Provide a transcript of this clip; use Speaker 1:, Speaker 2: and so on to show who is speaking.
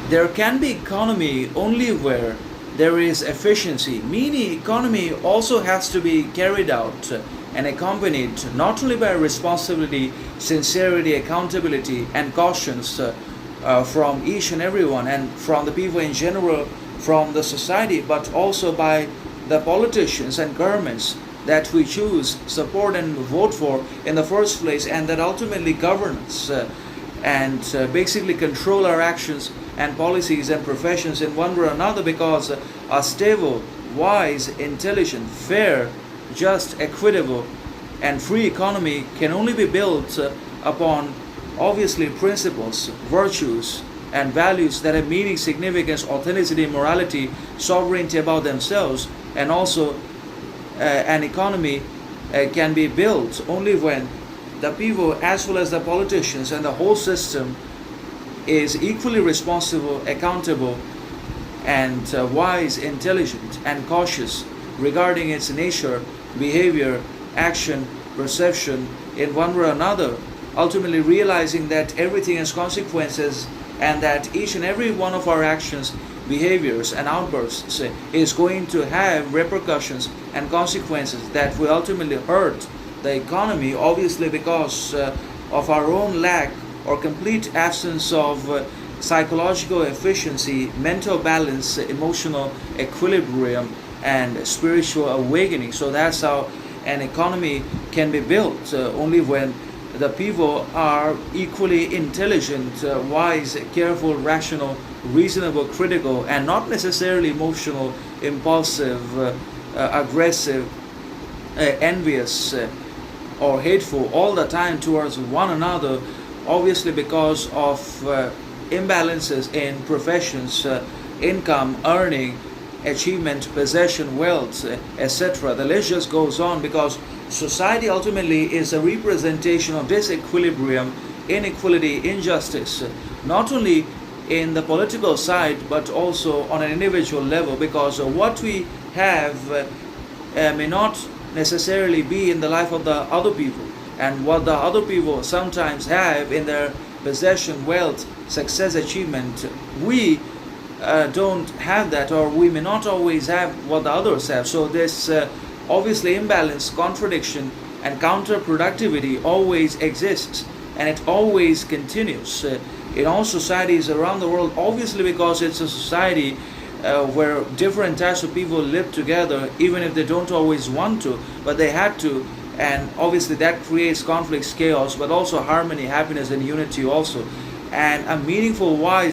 Speaker 1: There can be economy only where there is efficiency, meaning economy also has to be carried out and accompanied not only by responsibility, sincerity, accountability, and cautions from each and everyone and from the people in general, from the society, but also by the politicians and governments that we choose, support, and vote for in the first place, and that ultimately govern us and basically control our actions and policies and professions in one way or another, because a stable, wise, intelligent, fair, just, equitable, and free economy can only be built upon obviously principles, virtues, and values that have meaning, significance, authenticity, morality, sovereignty about themselves, and also an economy can be built only when the people as well as the politicians and the whole system is equally responsible, accountable, and wise, intelligent, and cautious regarding its nature, behavior, action, perception in one way or another, ultimately realizing that everything has consequences and that each and every one of our actions, behaviors, and outbursts is going to have repercussions and consequences that will ultimately hurt the economy, obviously because of our own lack or complete absence of psychological efficiency, mental balance, emotional equilibrium, and spiritual awakening. So that's how an economy can be built only when the people are equally intelligent, wise, careful, rational, reasonable, critical, and not necessarily emotional, impulsive, aggressive, envious, or hateful all the time towards one another, obviously because of imbalances in professions, income, earning, achievement, possession, wealth, etc. The list just goes on, because society ultimately is a representation of disequilibrium, inequality, injustice, not only in the political side but also on an individual level, because what we have may not necessarily be in the life of the other people, and what the other people sometimes have in their possession, wealth, success, achievement, we don't have that, or we may not always have what the others have. So this obviously imbalance, contradiction, and counterproductivity always exists, and it always continues in all societies around the world, obviously because it's a society where different types of people live together, even if they don't always want to, but they had to, and obviously that creates conflicts, chaos, but also harmony, happiness, and unity also, and a meaningful, wise